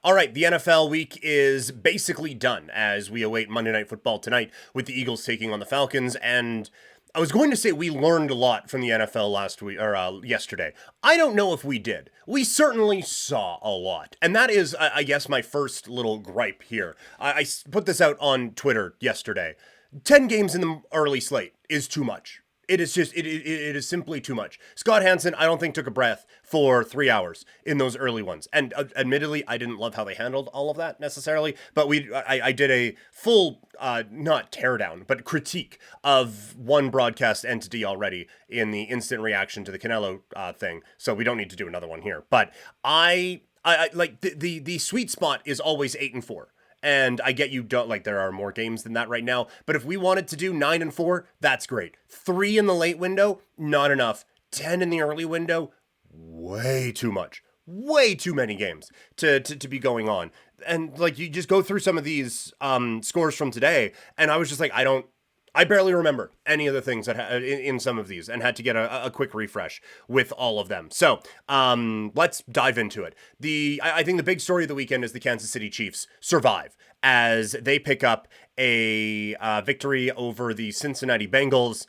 All right, the NFL week is basically done as we await Monday Night Football tonight with the Eagles taking on the Falcons. And I was going to say we learned a lot from the NFL last week or yesterday. I don't know if we did. We certainly saw a lot, and that is, I guess, my first little gripe here. I put this out on Twitter yesterday. 10 games in the early slate is too much. It is just, it is simply too much. Scott Hansen, I don't think, took a breath for 3 hours in those early ones. And admittedly, I didn't love how they handled all of that necessarily. But I did a full, not teardown, but critique of one broadcast entity already in the instant reaction to the Canelo thing. So we don't need to do another one here. But I like the sweet spot is always 8-4. And I get you don't like there are more games than that right now, but if we wanted to do 9-4, that's great. 3 in the late window, not enough. 10 in the early window, way too much. Way too many games to be going on. And like you just go through some of these scores from today, and I was just like, I barely remember any of the things that in some of these, and had to get a quick refresh with all of them. So let's dive into it. I think the big story of the weekend is the Kansas City Chiefs survive as they pick up a victory over the Cincinnati Bengals.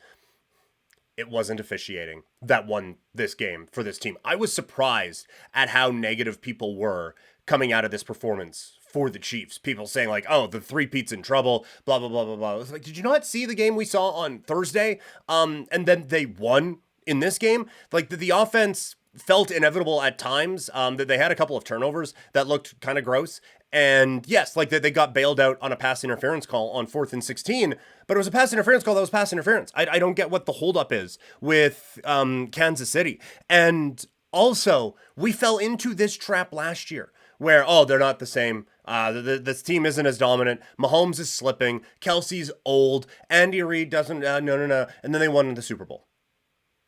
It wasn't officiating that won this game for this team. I was surprised at how negative people were coming out of this performance for the Chiefs. People saying like, oh, the three-peat's in trouble, blah, blah, blah, blah, blah. It's like, did you not see the game we saw on Thursday? And then they won in this game. Like the offense felt inevitable at times, that they had a couple of turnovers that looked kind of gross. And yes, like they got bailed out on a pass interference call on 4th and 16, but it was a pass interference call that was pass interference. I don't get what the holdup is with Kansas City. And also, we fell into this trap last year where, oh, they're not the same. This team isn't as dominant. Mahomes is slipping. Kelsey's old. Andy Reid doesn't, no. And then they won the Super Bowl.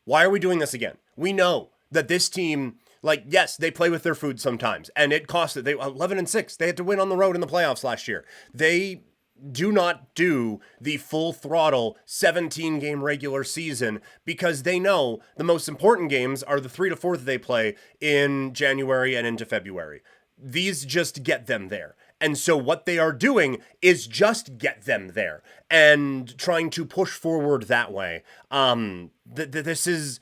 Why are we doing this again? We know that this team, like, yes, they play with their food sometimes, and it cost it. They 11-6. They had to win on the road in the playoffs last year. They do not do the full throttle 17-game regular season because they know the most important games are the 3 to 4 that they play in January and into February. These just get them there. And so what they are doing is just get them there and trying to push forward that way. This is...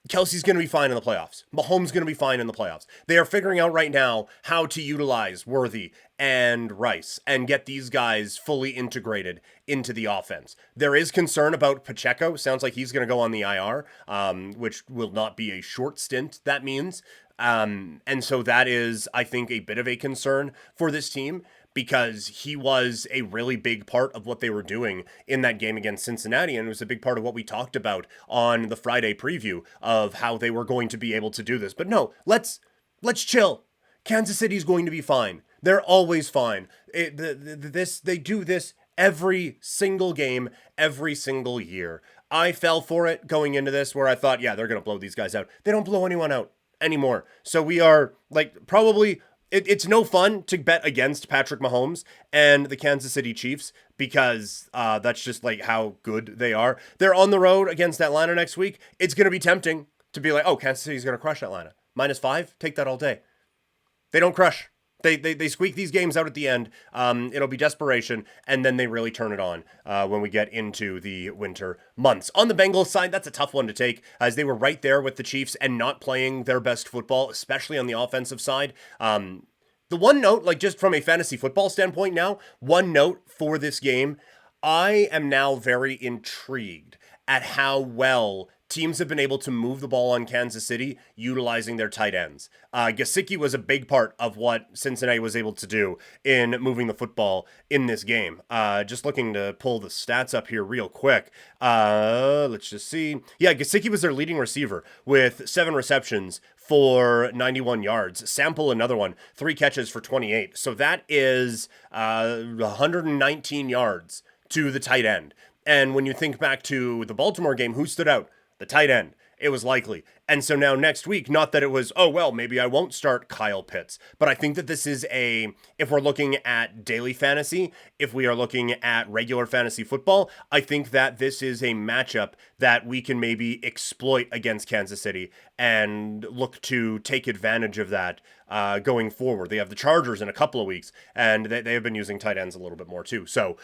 Kelsey's going to be fine in the playoffs. Mahomes going to be fine in the playoffs. They are figuring out right now how to utilize Worthy and Rice and get these guys fully integrated into the offense. There is concern about Pacheco. Sounds like he's going to go on the IR, which will not be a short stint, that means. And so that is, I think, a bit of a concern for this team, because he was a really big part of what they were doing in that game against Cincinnati, and it was a big part of what we talked about on the Friday preview of how they were going to be able to do this. But no, let's chill. Kansas City's going to be fine. They're always fine. They do this every single game, every single year. I fell for it going into this where I thought, yeah, they're going to blow these guys out. They don't blow anyone out anymore. So we are like probably... It's no fun to bet against Patrick Mahomes and the Kansas City Chiefs because that's just like how good they are. They're on the road against Atlanta next week. It's going to be tempting to be like, oh, Kansas City's going to crush Atlanta. -5, take that all day. They don't crush. They squeak these games out at the end. It'll be desperation, and then they really turn it on when we get into the winter months. On the Bengals side, that's a tough one to take, as they were right there with the Chiefs and not playing their best football, especially on the offensive side. The one note, like just from a fantasy football standpoint now, one note for this game, I am now very intrigued at how well teams have been able to move the ball on Kansas City utilizing their tight ends. Gesicki was a big part of what Cincinnati was able to do in moving the football in this game. Just looking to pull the stats up here real quick. Let's just see. Yeah, Gesicki was their leading receiver with 7 receptions for 91 yards. Sample, another one, 3 catches for 28. So that is 119 yards to the tight end. And when you think back to the Baltimore game, who stood out? The tight end. It was Likely. And so now next week, not that it was, oh, well, maybe I won't start Kyle Pitts, but I think that this is if we're looking at daily fantasy, if we are looking at regular fantasy football, I think that this is a matchup that we can maybe exploit against Kansas City and look to take advantage of that going forward. They have the Chargers in a couple of weeks, and they have been using tight ends a little bit more too. So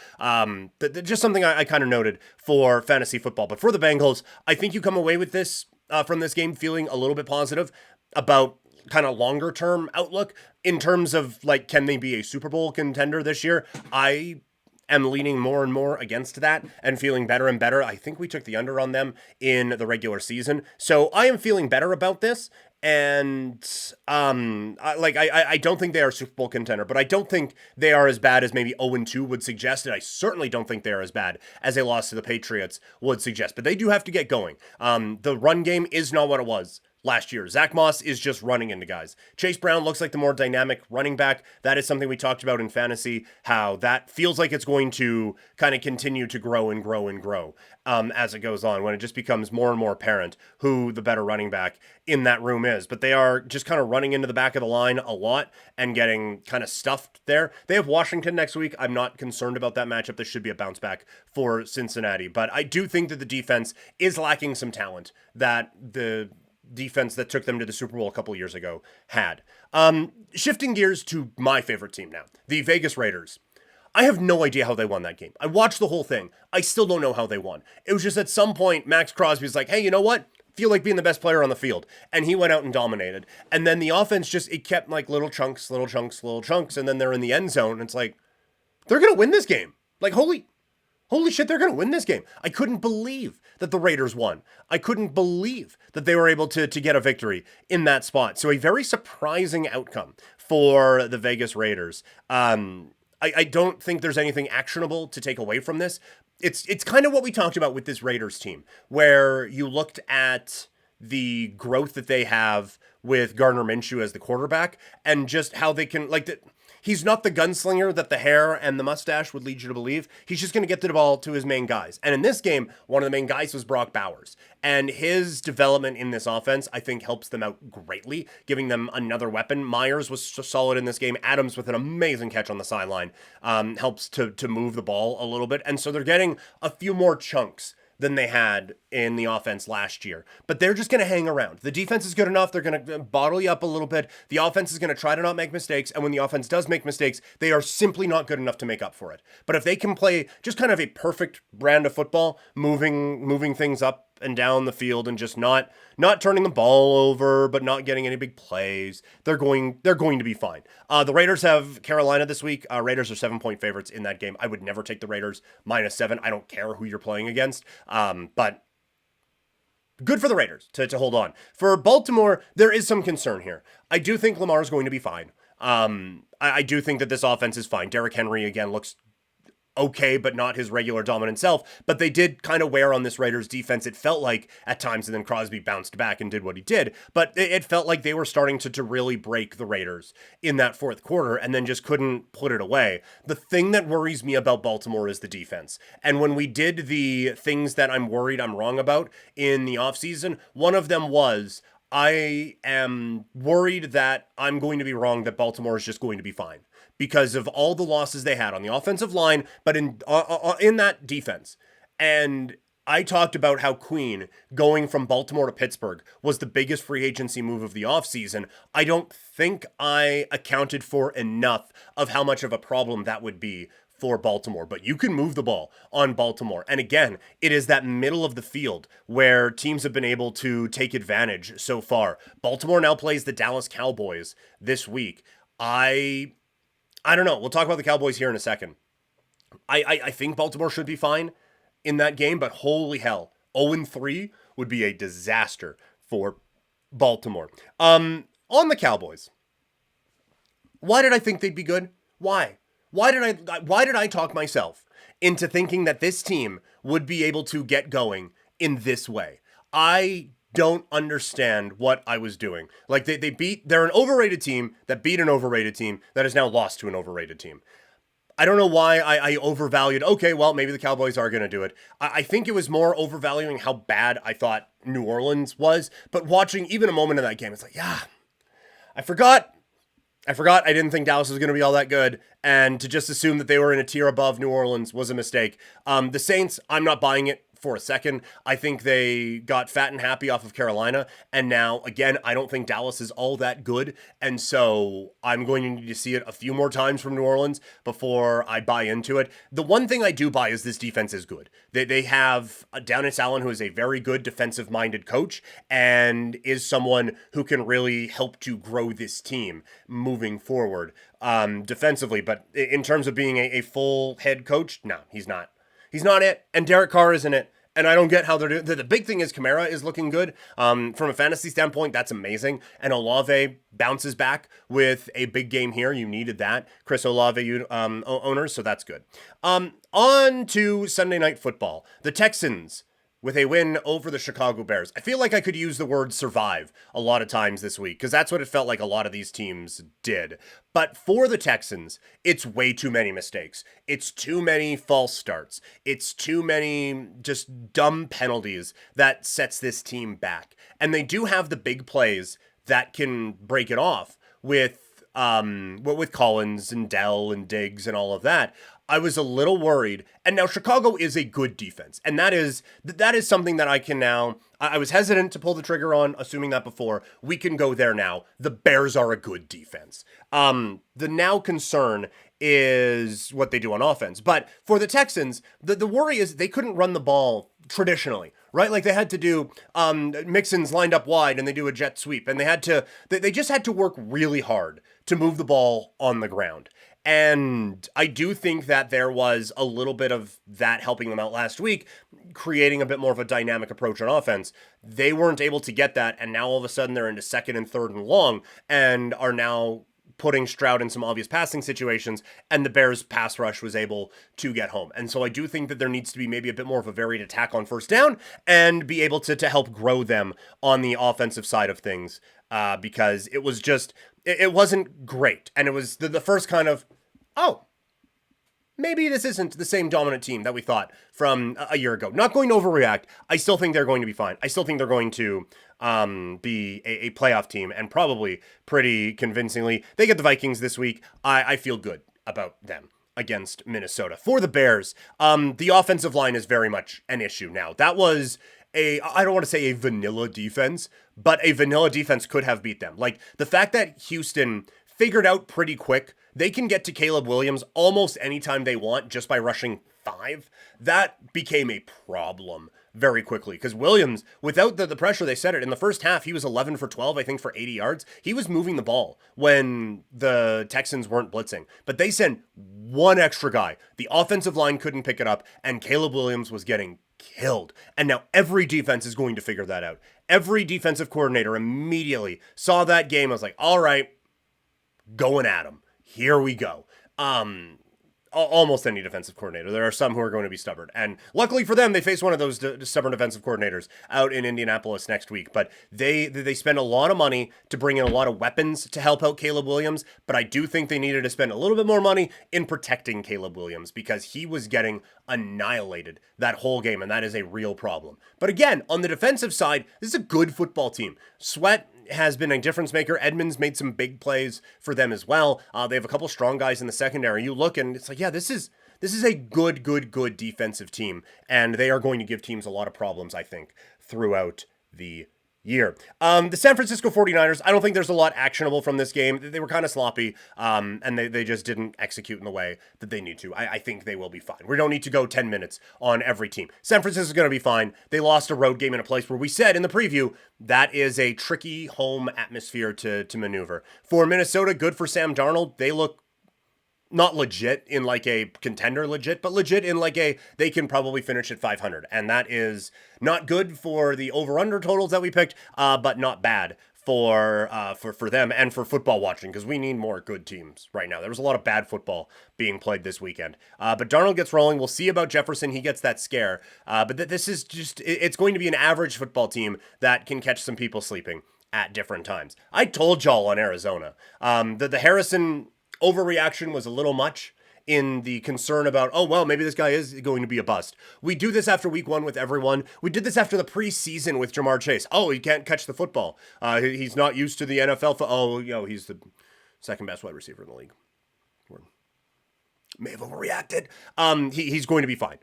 just something I kind of noted for fantasy football. But for the Bengals, I think you come away with this from this game feeling a little bit positive about kind of longer term outlook in terms of like, can they be a Super Bowl contender this year? I am leaning more and more against that and feeling better and better. I think we took the under on them in the regular season. So I am feeling better about this. And I don't think they are a Super Bowl contender, but I don't think they are as bad as maybe 0-2 would suggest. And I certainly don't think they are as bad as a loss to the Patriots would suggest. But they do have to get going. The run game is not what it was last year. Zach Moss is just running into guys. Chase Brown looks like the more dynamic running back. That is something we talked about in fantasy, how that feels like it's going to kind of continue to grow and grow and grow as it goes on, when it just becomes more and more apparent who the better running back in that room is. But they are just kind of running into the back of the line a lot and getting kind of stuffed there. They have Washington next week. I'm not concerned about that matchup. This should be a bounce back for Cincinnati. But I do think that the defense is lacking some talent that the defense that took them to the Super Bowl a couple years ago had. Shifting gears to my favorite team now, the Vegas Raiders. I have no idea how they won that game. I watched the whole thing. I still don't know how they won. It was just at some point, Max Crosby's like, hey, you know what? Feel like being the best player on the field. And he went out and dominated. And then the offense it kept like little chunks, and then they're in the end zone. And it's like, they're going to win this game. Like, holy shit, they're going to win this game. I couldn't believe that the Raiders won. I couldn't believe that they were able to get a victory in that spot. So a very surprising outcome for the Vegas Raiders. I don't think there's anything actionable to take away from this. It's kind of what we talked about with this Raiders team, where you looked at the growth that they have with Gardner Minshew as the quarterback and just how they can, he's not the gunslinger that the hair and the mustache would lead you to believe. He's just going to get the ball to his main guys. And in this game, one of the main guys was Brock Bowers. And his development in this offense, I think, helps them out greatly, giving them another weapon. Myers was solid in this game. Adams with an amazing catch on the sideline helps to move the ball a little bit. And so they're getting a few more chunks than they had in the offense last year. But they're just going to hang around. The defense is good enough. They're going to bottle you up a little bit. The offense is going to try to not make mistakes. And when the offense does make mistakes, they are simply not good enough to make up for it. But if they can play just kind of a perfect brand of football, moving things up and down the field and just not turning the ball over, but not getting any big plays, they're going to be fine. The Raiders have Carolina this week. Raiders are 7-point favorites in that game. I would never take the Raiders -7. I don't care who you're playing against. But good for the Raiders to hold on. For Baltimore, there is some concern here. I do think Lamar is going to be fine. I do think that this offense is fine. Derrick Henry, again, looks okay, but not his regular dominant self. But they did kind of wear on this Raiders defense, it felt like at times, and then Crosby bounced back and did what he did. But it felt like they were starting to really break the Raiders in that fourth quarter and then just couldn't put it away. The thing that worries me about Baltimore is the defense. And when we did the things that I'm worried I'm wrong about in the offseason, one of them was, I am worried that I'm going to be wrong, that Baltimore is just going to be fine because of all the losses they had on the offensive line, but in that defense. And I talked about how Queen going from Baltimore to Pittsburgh was the biggest free agency move of the offseason. I don't think I accounted for enough of how much of a problem that would be for Baltimore, but you can move the ball on Baltimore. And again, it is that middle of the field where teams have been able to take advantage so far. Baltimore now plays the Dallas Cowboys this week. I don't know. We'll talk about the Cowboys here in a second. I think Baltimore should be fine in that game, but holy hell, 0-3 would be a disaster for Baltimore. On the Cowboys, why did I think they'd be good? Why? Why did I talk myself into thinking that this team would be able to get going in this way? I don't understand what I was doing. Like they're an overrated team that beat an overrated team that has now lost to an overrated team. I don't know why I overvalued, okay, well, maybe the Cowboys are going to do it. I think it was more overvaluing how bad I thought New Orleans was. But watching even a moment of that game, it's like, yeah, I forgot. I didn't think Dallas was going to be all that good, and to just assume that they were in a tier above New Orleans was a mistake. The Saints, I'm not buying it for a second. I think they got fat and happy off of Carolina, and now, again, I don't think Dallas is all that good, and so I'm going to need to see it a few more times from New Orleans before I buy into it. The one thing I do buy is this defense is good. They have Dennis Allen, who is a very good defensive-minded coach, and is someone who can really help to grow this team moving forward defensively. But in terms of being a full head coach, no, he's not. He's not it, and Derek Carr isn't it. And I don't get how they're doing. The big thing is Kamara is looking good. From a fantasy standpoint, that's amazing. And Olave bounces back with a big game here. You needed that, Chris Olave owners, so that's good. On to Sunday Night Football. The Texans with a win over the Chicago Bears. I feel like I could use the word survive a lot of times this week because that's what it felt like a lot of these teams did. But for the Texans, it's way too many mistakes. It's too many false starts. It's too many just dumb penalties that sets this team back. And they do have the big plays that can break it off with Collins and Dell and Diggs and all of that. I was a little worried. And now Chicago is a good defense. And that is something that I can now, I was hesitant to pull the trigger on, assuming that before. We can go there now. The Bears are a good defense. The now concern is what they do on offense. But for the Texans, the worry is they couldn't run the ball traditionally, right? Like they had to do Mixon's lined up wide and they do a jet sweep. And they just had to work really hard to move the ball on the ground. And I do think that there was a little bit of that helping them out last week, creating a bit more of a dynamic approach on offense. They weren't able to get that, and now all of a sudden they're into second and third and long, and are now putting Stroud in some obvious passing situations, and the Bears' pass rush was able to get home. And so I do think that there needs to be maybe a bit more of a varied attack on first down, and be able to help grow them on the offensive side of things, because it was just, it wasn't great. And it was the first kind of, oh, maybe this isn't the same dominant team that we thought from a year ago. Not going to overreact. I still think they're going to be fine. I still think they're going to be a playoff team, and probably pretty convincingly. They get the Vikings this week. I feel good about them against Minnesota. For the Bears, the offensive line is very much an issue now. That was I don't want to say a vanilla defense, but a vanilla defense could have beat them. Like the fact that Houston figured out pretty quick they can get to Caleb Williams almost anytime they want just by rushing 5. That became a problem very quickly because Williams, without the pressure, they said it, in the first half, he was 11 for 12, I think, for 80 yards. He was moving the ball when the Texans weren't blitzing. But they sent one extra guy. The offensive line couldn't pick it up, and Caleb Williams was getting killed. And now every defense is going to figure that out. Every defensive coordinator immediately saw that game. I was like, all right, going at him. Here we go. Almost any defensive coordinator. There are some who are going to be stubborn. And luckily for them, they face one of those stubborn defensive coordinators out in Indianapolis next week. But they spend a lot of money to bring in a lot of weapons to help out Caleb Williams. But I do think they needed to spend a little bit more money in protecting Caleb Williams because he was getting annihilated that whole game. And that is a real problem. But again, on the defensive side, this is a good football team. Sweat has been a difference maker. Edmonds made some big plays for them as well. They have a couple strong guys in the secondary. You look and it's like, yeah, this is a good defensive team, and they are going to give teams a lot of problems, I think, throughout the year. The San Francisco 49ers, I don't think there's a lot actionable from this game. They were kind of sloppy, and they just didn't execute in the way that they need to. I think they will be fine. We don't need to go 10 minutes on every team. San Francisco is going to be fine. They lost a road game in a place where we said in the preview that is a tricky home atmosphere to maneuver. For Minnesota, good for Sam Darnold. They look not legit in like a contender legit, but legit in like they can probably finish at 500. And that is not good for the over-under totals that we picked, but not bad for them and for football watching, because we need more good teams right now. There was a lot of bad football being played this weekend. But Darnold gets rolling. We'll see about Jefferson. He gets that scare. But this is just, it's going to be an average football team that can catch some people sleeping at different times. I told y'all on Arizona that the Harrison overreaction was a little much in the concern about, oh, well, maybe this guy is going to be a bust. We do this after week 1 with everyone. We did this after the preseason with Jamar Chase. Oh, he can't catch the football. He's not used to the NFL. He's the second best wide receiver in the league. May have overreacted. He's going to be fine.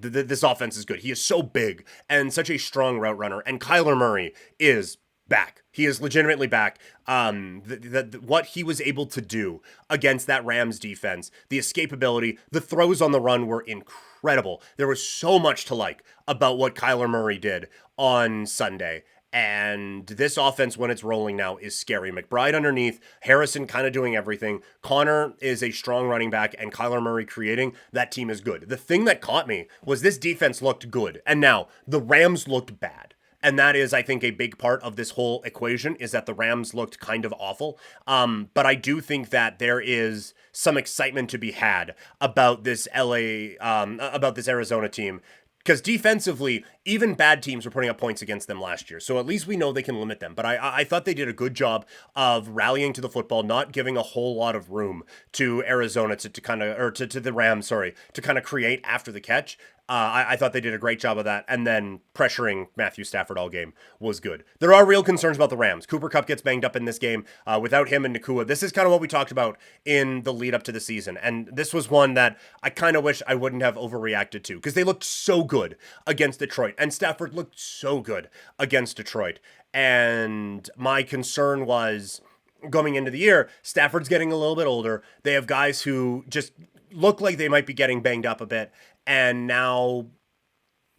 This offense is good. He is so big and such a strong route runner. And Kyler Murray is back. He is legitimately back. What he was able to do against that Rams defense, the escapability, the throws on the run were incredible. There was so much to like about what Kyler Murray did on Sunday. And this offense, when it's rolling now, is scary. McBride underneath, Harrison kind of doing everything. Connor is a strong running back, and Kyler Murray creating. That team is good. The thing that caught me was this defense looked good. And now, the Rams looked bad. And that is, I think, a big part of this whole equation, is that the Rams looked kind of awful. But I do think that there is some excitement to be had about this about this Arizona team. Because defensively, even bad teams were putting up points against them last year. So at least we know they can limit them. But I thought they did a good job of rallying to the football, not giving a whole lot of room to Arizona to kind of, or to the Rams, sorry, to kind of create after the catch. I thought they did a great job of that. And then pressuring Matthew Stafford all game was good. There are real concerns about the Rams. Cooper Kupp gets banged up in this game. Without him and Nakua, this is kind of what we talked about in the lead up to the season. And this was one that I kind of wish I wouldn't have overreacted to, because they looked so good against Detroit. And Stafford looked so good against Detroit. And my concern was, going into the year, Stafford's getting a little bit older. They have guys who just look like they might be getting banged up a bit. And now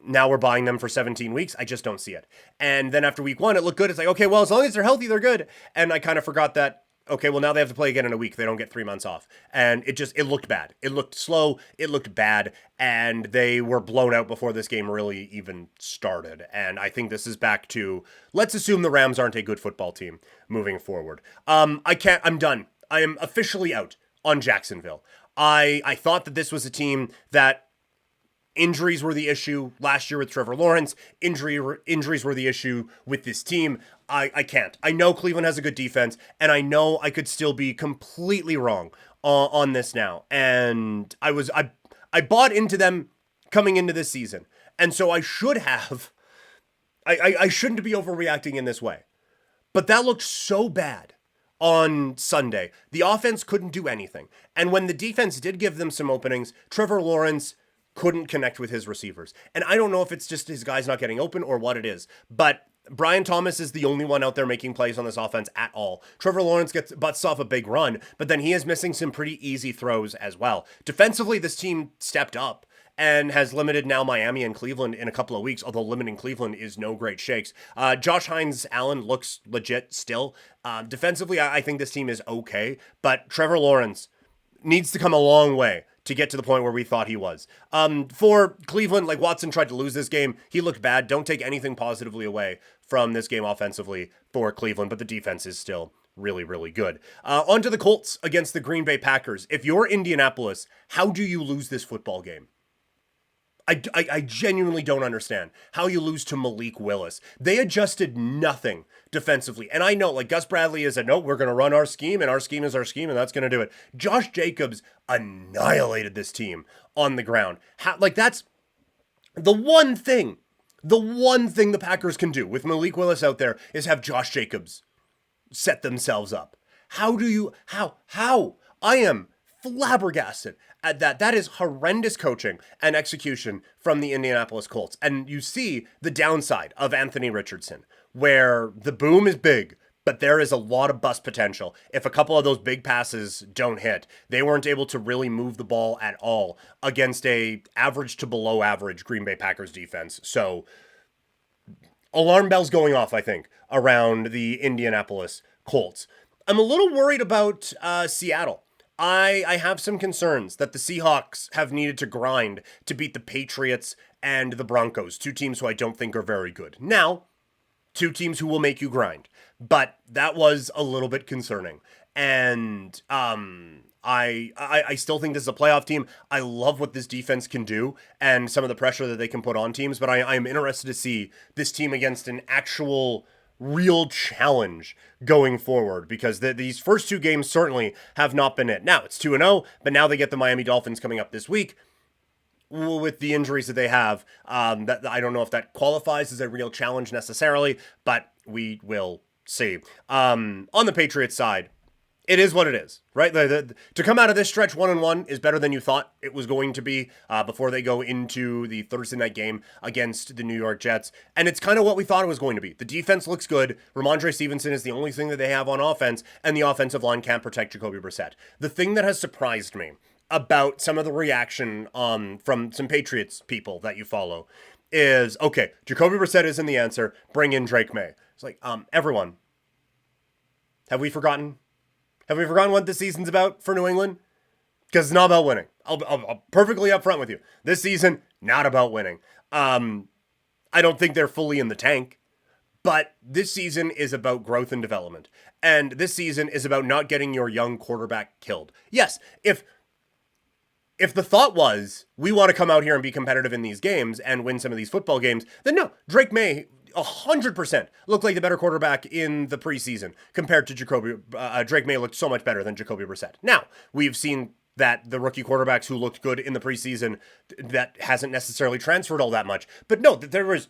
we're buying them for 17 weeks. I just don't see it. And then after week 1, it looked good. It's like, okay, well, as long as they're healthy, they're good. And I kind of forgot that, okay, well, now they have to play again in a week. They don't get 3 months off. And it looked bad. It looked slow. It looked bad. And they were blown out before this game really even started. And I think this is back to, let's assume the Rams aren't a good football team moving forward. I'm done. I am officially out on Jacksonville. I thought that this was a team that, injuries were the issue last year with Trevor Lawrence. Injuries were the issue with this team. I can't. I know Cleveland has a good defense, and I know I could still be completely wrong on this now. And I bought into them coming into this season. And so I should have. I shouldn't be overreacting in this way. But that looked so bad on Sunday. The offense couldn't do anything. And when the defense did give them some openings, Trevor Lawrence couldn't connect with his receivers. And I don't know if it's just his guys not getting open or what it is, but Brian Thomas is the only one out there making plays on this offense at all. Trevor Lawrence butts off a big run, but then he is missing some pretty easy throws as well. Defensively, this team stepped up and has limited now Miami and Cleveland in a couple of weeks, although limiting Cleveland is no great shakes. Josh Hines-Allen looks legit still. Defensively, I think this team is okay, but Trevor Lawrence needs to come a long way to get to the point where we thought he was. For Cleveland, like, Watson tried to lose this game. He looked bad. Don't take anything positively away from this game offensively for Cleveland, but the defense is still really, really good. On to the Colts against the Green Bay Packers. If you're Indianapolis, how do you lose this football game? I genuinely don't understand how you lose to Malik Willis. They adjusted nothing defensively. And I know, like, Gus Bradley is no, we're going to run our scheme, and our scheme is our scheme, and that's going to do it. Josh Jacobs annihilated this team on the ground. That's the one thing the Packers can do with Malik Willis out there is have Josh Jacobs set themselves up. How? I am flabbergasted at that. That is horrendous coaching and execution from the Indianapolis Colts. And you see the downside of Anthony Richardson, where the boom is big, but there is a lot of bust potential. If a couple of those big passes don't hit, they weren't able to really move the ball at all against a average to below average Green Bay Packers defense. So alarm bells going off, I think, around the Indianapolis Colts. I'm a little worried about Seattle. I have some concerns that the Seahawks have needed to grind to beat the Patriots and the Broncos, two teams who I don't think are very good. Now, two teams who will make you grind, but that was a little bit concerning. And I still think this is a playoff team. I love what this defense can do and some of the pressure that they can put on teams, but I am interested to see this team against an actual real challenge going forward, because these first two games certainly have not been it. Now it's 2-0, but now they get the Miami Dolphins coming up this week with the injuries that they have. That I don't know if that qualifies as a real challenge necessarily, but we will see. On the Patriots side, it is what it is, right? To come out of this stretch 1-1 is better than you thought it was going to be before they go into the Thursday night game against the New York Jets. And it's kind of what we thought it was going to be. The defense looks good. Ramondre Stevenson is the only thing that they have on offense, and the offensive line can't protect Jacoby Brissett. The thing that has surprised me about some of the reaction from some Patriots people that you follow is, okay, Jacoby Brissett isn't the answer. Bring in Drake May. It's like, everyone, have we forgotten? Have we forgotten what this season's about for New England? Because it's not about winning. I'll perfectly upfront with you. This season, not about winning. I don't think they're fully in the tank, but this season is about growth and development. And this season is about not getting your young quarterback killed. Yes, if the thought was, we want to come out here and be competitive in these games and win some of these football games, then no, Drake May 100% looked like the better quarterback in the preseason compared to Jacoby. Drake May looked so much better than Jacoby Brissett. Now, we've seen that the rookie quarterbacks who looked good in the preseason, that hasn't necessarily transferred all that much. But no, there was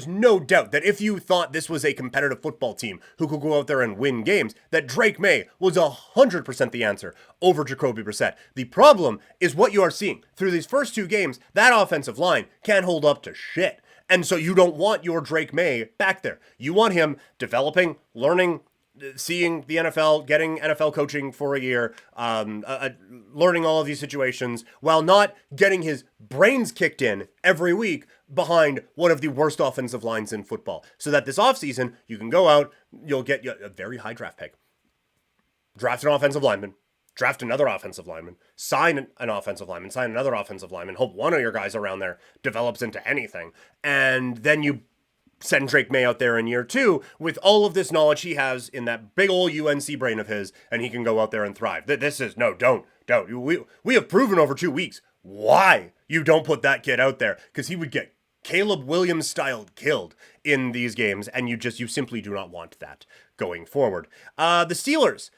no doubt that if you thought this was a competitive football team who could go out there and win games, that Drake May was 100% the answer over Jacoby Brissett. The problem is what you are seeing through these first two games. That offensive line can't hold up to shit. And so you don't want your Drake May back there. You want him developing, learning, seeing the NFL, getting NFL coaching for a year, learning all of these situations, while not getting his brains kicked in every week behind one of the worst offensive lines in football. So that this offseason, you can go out, you'll get a very high draft pick, draft an offensive lineman, draft another offensive lineman, sign an offensive lineman, sign another offensive lineman, hope one of your guys around there develops into anything. And then you send Drake May out there in year two with all of this knowledge he has in that big old UNC brain of his, and he can go out there and thrive. This is, no, don't. We have proven over 2 weeks why you don't put that kid out there, because he would get Caleb Williams style killed in these games, and you simply do not want that going forward. The Steelers,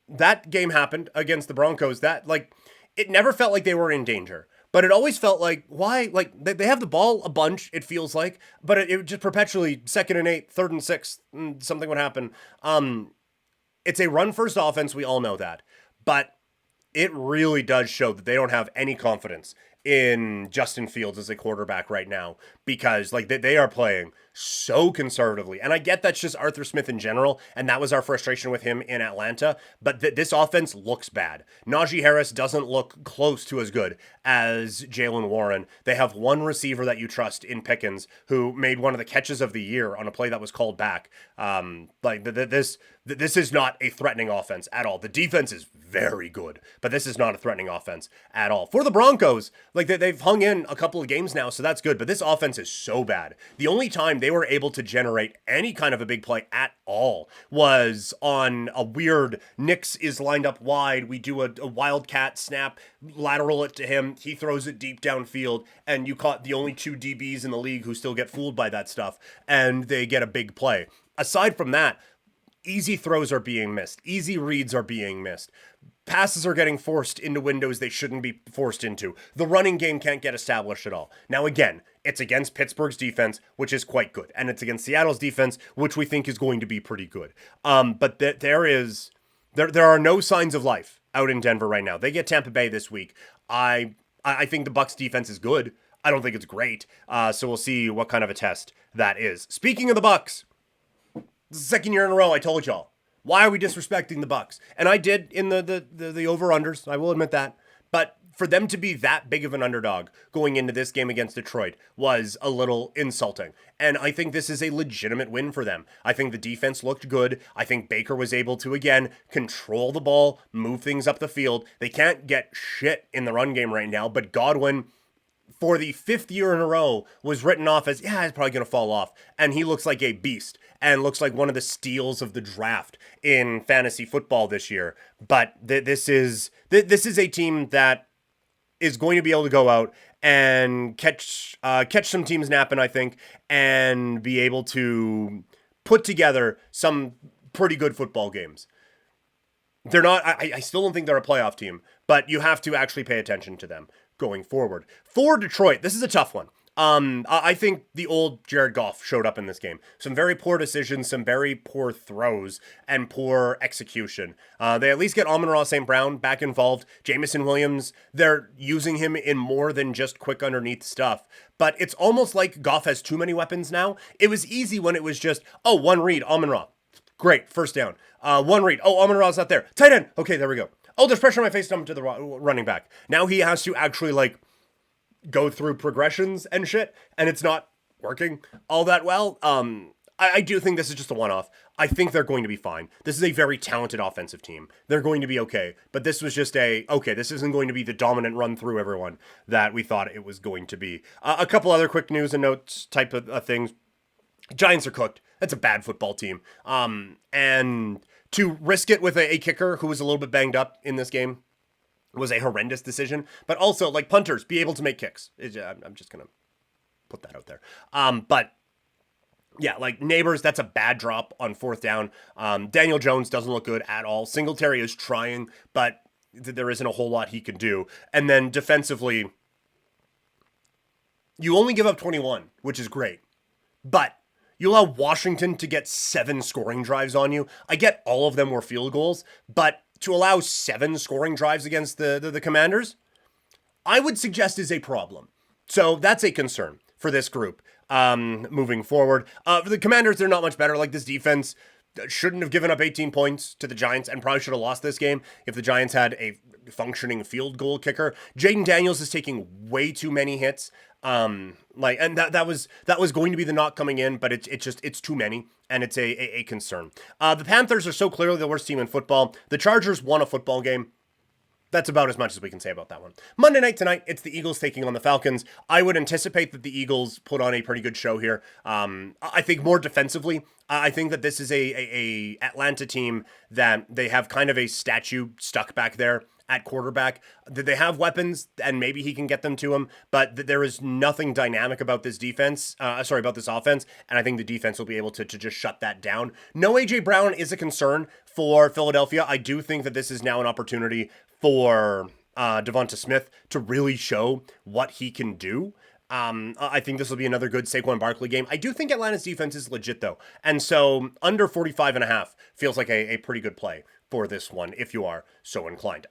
that game happened against the Broncos. It never felt like they were in danger, but it always felt like, why? Like, they have the ball a bunch, it feels like, but it just perpetually 2nd and 8, 3rd and 6, something would happen. It's a run-first offense, we all know that, but it really does show that they don't have any confidence in Justin Fields as a quarterback right now, because they are playing so conservatively. And I get that's just Arthur Smith in general, and that was our frustration with him in Atlanta, but this offense looks bad. Najee Harris doesn't look close to as good as Jaylen Warren. They have one receiver that you trust in Pickens, who made one of the catches of the year on a play that was called back. This is not a threatening offense at all. The defense is very good, but this is not a threatening offense at all. For the Broncos, they've hung in a couple of games now, so that's good, but this offense is so bad. The only time they were able to generate any kind of a big play at all was on a weird, Nix is lined up wide, we do a wildcat snap, lateral it to him, he throws it deep downfield, and you caught the only 2 DBs in the league who still get fooled by that stuff, and they get a big play. Aside from that, easy throws are being missed. Easy reads are being missed. Passes are getting forced into windows they shouldn't be forced into. The running game can't get established at all. Now, again, it's against Pittsburgh's defense, which is quite good. And it's against Seattle's defense, which we think is going to be pretty good. But there are no signs of life out in Denver right now. They get Tampa Bay this week. I think the Bucs defense is good. I don't think it's great. So we'll see what kind of a test that is. Speaking of the Bucs, this is the second year in a row I told y'all, why are we disrespecting the Bucs? And I did in the over-unders, I will admit that. But for them to be that big of an underdog going into this game against Detroit was a little insulting. And I think this is a legitimate win for them. I think the defense looked good. I think Baker was able to, again, control the ball, move things up the field. They can't get shit in the run game right now, but Godwin, for the 5th year in a row, was written off as, yeah, he's probably going to fall off. And he looks like a beast and looks like one of the steals of the draft in fantasy football this year. But this is a team that is going to be able to go out and catch some teams napping, I think, and be able to put together some pretty good football games. They're not, I still don't think they're a playoff team, but you have to actually pay attention to them going forward. For Detroit, this is a tough one. I think the old Jared Goff showed up in this game. Some very poor decisions, some very poor throws, and poor execution. They at least get Amon-Ra St. Brown back involved. Jameson Williams, they're using him in more than just quick underneath stuff. But it's almost like Goff has too many weapons now. It was easy when it was just, oh, one read, Amon-Ra. Great, first down. One read. Oh, Amon-Ra's not there. Tight end. Okay, there we go. Oh, there's pressure on my face. Dump to the running back. Now he has to actually, like, go through progressions and shit, and it's not working all that well. I do think this is just a one-off. I think they're going to be fine. This is a very talented offensive team. They're going to be okay. But this was just okay, this isn't going to be the dominant run through everyone that we thought it was going to be. A couple other quick news and notes type of things. Giants are cooked. That's a bad football team. And to risk it with a kicker who was a little bit banged up in this game was a horrendous decision. But also, like, punters, be able to make kicks. I'm just going to put that out there. But yeah, like, Neighbors, that's a bad drop on fourth down. Daniel Jones doesn't look good at all. Singletary is trying, but there isn't a whole lot he can do. And then defensively, you only give up 21, which is great. But you allow Washington to get 7 scoring drives on you. I get all of them were field goals, but to allow 7 scoring drives against the Commanders, I would suggest is a problem. So that's a concern for this group moving forward. For the Commanders, they're not much better. Like, this defense shouldn't have given up 18 points to the Giants and probably should have lost this game if the Giants had a functioning field goal kicker. Jaden Daniels is taking way too many hits. And that was going to be the knock coming in, but it's too many, and it's a concern. The Panthers are so clearly the worst team in football. The Chargers won a football game. That's about as much as we can say about that one. Monday night tonight, it's the Eagles taking on the Falcons. I would anticipate that the Eagles put on a pretty good show here. I think more defensively, I think that this is a Atlanta team that they have kind of a statue stuck back there at quarterback. They have weapons, and maybe he can get them to him, but there is nothing dynamic about this defense. About this offense, and I think the defense will be able to just shut that down. No A.J. Brown is a concern for Philadelphia. I do think that this is now an opportunity for Devonta Smith to really show what he can do. I think this will be another good Saquon Barkley game. I do think Atlanta's defense is legit, though. And so under 45.5 feels like a pretty good play for this one, if you are so inclined.